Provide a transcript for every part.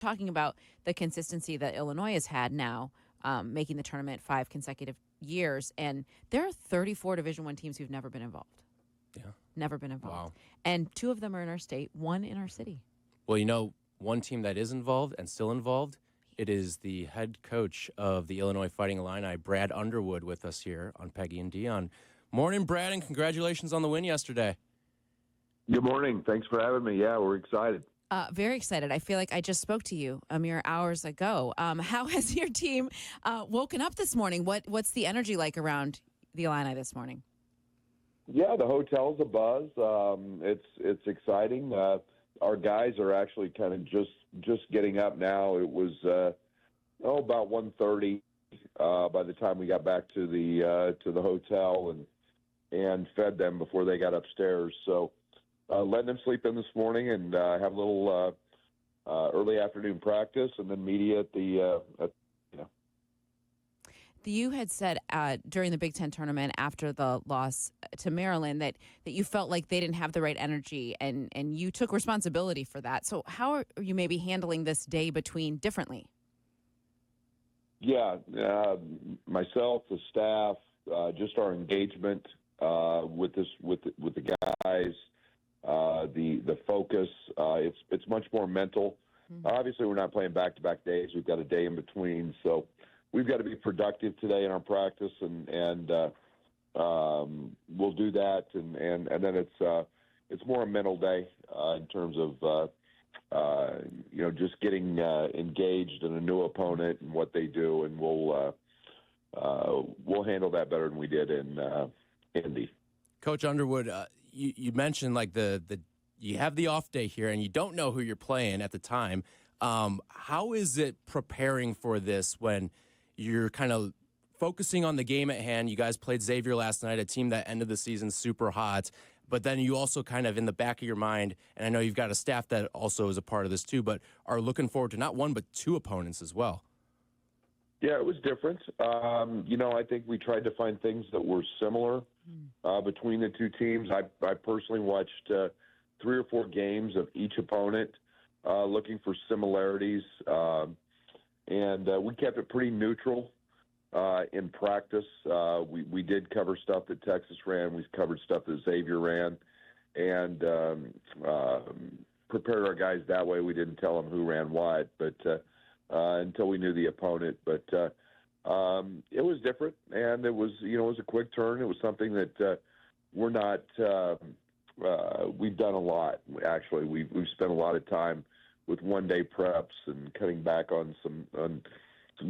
talking about the consistency that Illinois has had now, making the tournament 5 consecutive years, and there are 34 Division I teams who've never been involved. Yeah. Never been involved. Wow. And 2 of them are in our state, 1 in our city. Well, one team that is involved and still involved, it is the head coach of the Illinois Fighting Illini, Brad Underwood, with us here on Peggy and Dionne. Morning, Brad, and congratulations on the win yesterday. Good morning. Thanks for having me. Yeah, we're excited. Very excited. I feel like I just spoke to you a mere hours ago. How has your team woken up this morning? What's the energy like around the Illini this morning? Yeah, the hotel's abuzz. It's exciting. Our guys are actually kind of just getting up now. It was about 1:30 by the time we got back to the hotel and fed them before they got upstairs. So letting them sleep in this morning and have a little early afternoon practice and then media at the. You had said during the Big Ten tournament after the loss to Maryland that you felt like they didn't have the right energy, and you took responsibility for that. So how are you maybe handling this day between differently? Yeah, myself, the staff, just our engagement with the guys, the focus. It's much more mental. Mm-hmm. Obviously, we're not playing back-to-back days. We've got a day in between, so we've got to be productive today in our practice, and we'll do that. And then it's more a mental day in terms of just getting engaged in a new opponent and what they do, and we'll handle that better than we did in Indy. Coach Underwood, you mentioned like you have the off day here, and you don't know who you're playing at the time. How is it preparing for this when you're kind of focusing on the game at hand? You guys played Xavier last night, a team that ended the season super hot. But then you also kind of in the back of your mind, and I know you've got a staff that also is a part of this too, but are looking forward to not 1 but 2 opponents as well. Yeah, it was different. I think we tried to find things that were similar between the 2 teams. I personally watched 3 or 4 games of each opponent looking for similarities. And we kept it pretty neutral in practice. We did cover stuff that Texas ran. We covered stuff that Xavier ran, and prepared our guys that way. We didn't tell them who ran what, but until we knew the opponent. But it was different, and it was a quick turn. It was something that we're not. We've done a lot. Actually, we've spent a lot of time with one-day preps and cutting back on some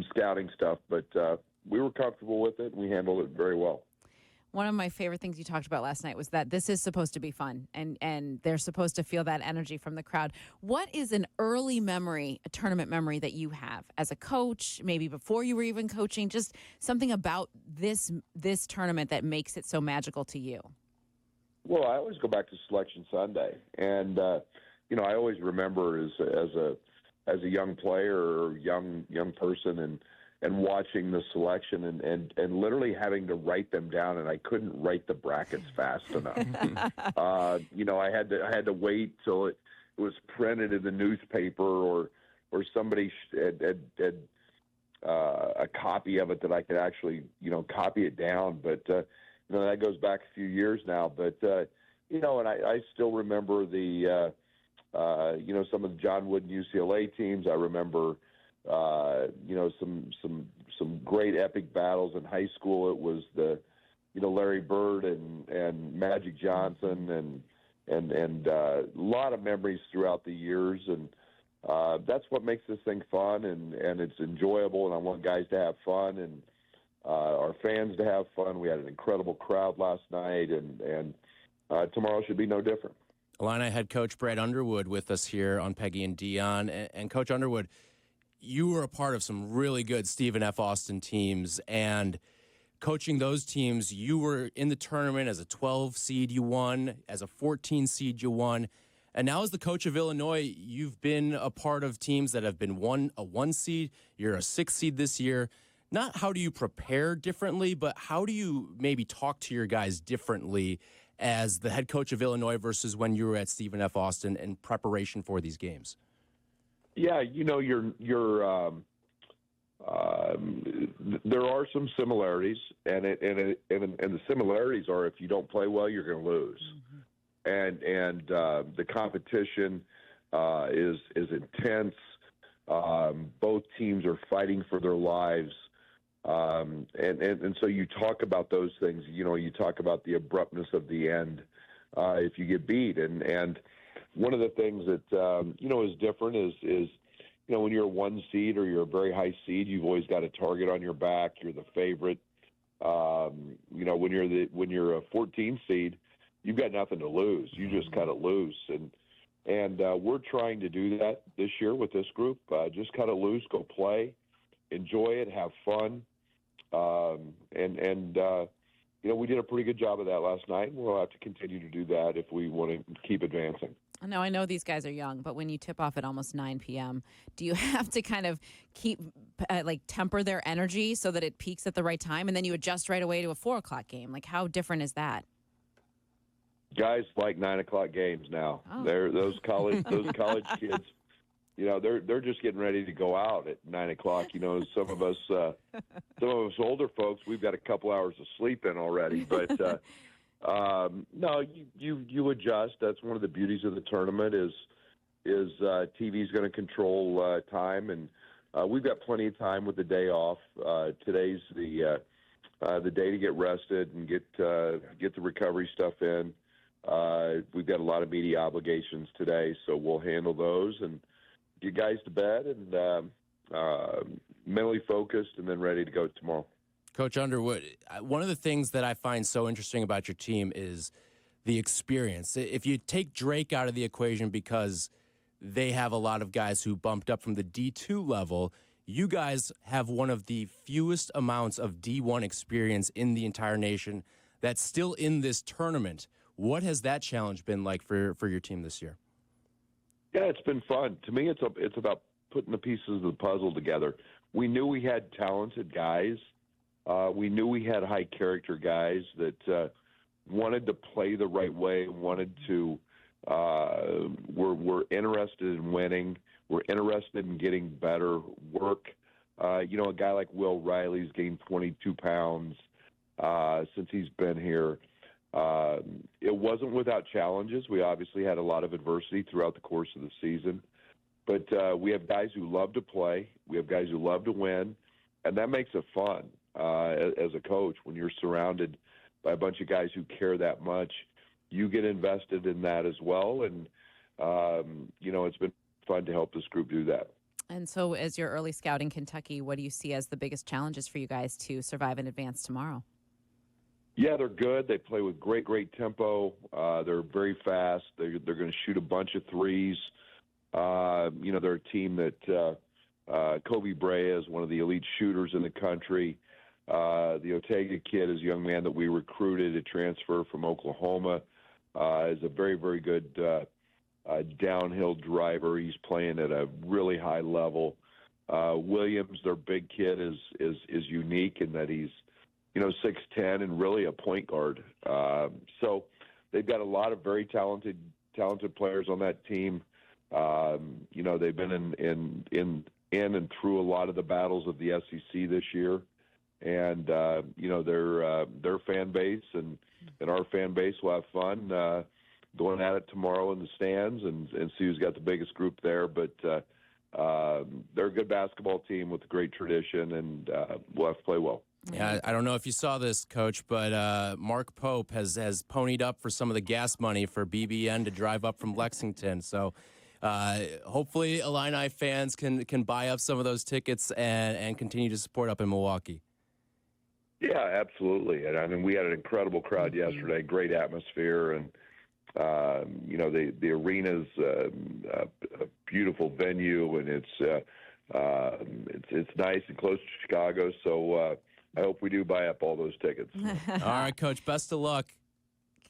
scouting stuff, but we were comfortable with it, and we handled it very well. One of my favorite things you talked about last night was that this is supposed to be fun, and they're supposed to feel that energy from the crowd. What is an early memory, a tournament memory that you have as a coach, maybe before you were even coaching, just something about this tournament that makes it so magical to you? Well, I always go back to Selection Sunday, and I always remember as a young player or young person and watching the selection and literally having to write them down, and I couldn't write the brackets fast enough. I had to wait till it was printed in the newspaper or somebody had a copy of it that I could actually copy it down. But that goes back a few years now. But and I still remember the. Some of the John Wood and UCLA teams. I remember, some great epic battles in high school. It was the, Larry Bird and Magic Johnson and a lot of memories throughout the years. And that's what makes this thing fun and it's enjoyable. And I want guys to have fun and our fans to have fun. We had an incredible crowd last night, and tomorrow should be no different. Illini head coach Brad Underwood with us here on Peggy and Dionne. And Coach Underwood, you were a part of some really good Stephen F. Austin teams. And coaching those teams, you were in the tournament as a 12 seed you won, as a 14 seed you won. And now as the coach of Illinois, you've been a part of teams that have been a 1 seed. You're a 6 seed this year. Not how do you prepare differently, but how do you maybe talk to your guys differently as the head coach of Illinois versus when you were at Stephen F. Austin in preparation for these games? Yeah, there are some similarities, and the similarities are if you don't play well, you're going to lose, and the competition is intense. Both teams are fighting for their lives, and so you talk about those things. You talk about the abruptness of the end if you get beat, and one of the things that is different is when you're a 1 seed or you're a very high seed, you've always got a target on your back. You're the favorite. When you're a 14 seed, you've got nothing to lose. You just kind of lose, and we're trying to do that this year with this group. Just kind of lose, go play, enjoy it, have fun, we did a pretty good job of that last night, and we'll have to continue to do that if we want to keep advancing. Now, I know these guys are young, but when you tip off at almost 9 p.m., do you have to kind of keep, temper their energy so that it peaks at the right time, and then you adjust right away to a 4 o'clock game? Like, how different is that? Guys like 9 o'clock games now. Oh. They're those college kids. They're just getting ready to go out at 9 o'clock. Some of us older folks, we've got a couple hours of sleep in already. But no, you adjust. That's one of the beauties of the tournament is TV's going to control time, and we've got plenty of time with the day off. Today's the day to get rested and get the recovery stuff in. We've got a lot of media obligations today, so we'll handle those and get guys to bed and mentally focused and then ready to go tomorrow. Coach Underwood, one of the things that I find so interesting about your team is the experience. If you take Drake out of the equation because they have a lot of guys who bumped up from the D2 level, you guys have one of the fewest amounts of D1 experience in the entire nation that's still in this tournament. What has that challenge been like for your team this year? Yeah, it's been fun. To me, it's about putting the pieces of the puzzle together. We knew we had talented guys. We knew we had high character guys that wanted to play the right way, wanted to were interested in winning. We're interested in getting better work. A guy like Will Riley's gained 22 pounds since he's been here. It wasn't without challenges. We obviously had a lot of adversity throughout the course of the season. But we have guys who love to play. We have guys who love to win. And that makes it fun as a coach. When you're surrounded by a bunch of guys who care that much, you get invested in that as well. And, it's been fun to help this group do that. And so as your early scout in Kentucky, what do you see as the biggest challenges for you guys to survive and advance tomorrow? Yeah, they're good. They play with great tempo. They're very fast. They're going to shoot a bunch of threes. They're a team that Kobe Brea is one of the elite shooters in the country. The Ortega kid is a young man that we recruited to transfer from Oklahoma. Is a very, very good downhill driver. He's playing at a really high level. Williams, their big kid, is unique in that he's 6'10" and really a point guard. So they've got a lot of very talented players on that team. They've been in and through a lot of the battles of the SEC this year, and their fan base and our fan base will have fun going at it tomorrow in the stands and see who's got the biggest group there. But they're a good basketball team with a great tradition, and we'll have to play well. Yeah, I don't know if you saw this, Coach, but Mark Pope has ponied up for some of the gas money for BBN to drive up from Lexington. So hopefully Illini fans can buy up some of those tickets and continue to support up in Milwaukee. Yeah, absolutely. And I mean, we had an incredible crowd yesterday, great atmosphere, and the arena's a beautiful venue, and it's nice and close to Chicago. So I hope we do buy up all those tickets. All right, Coach. Best of luck.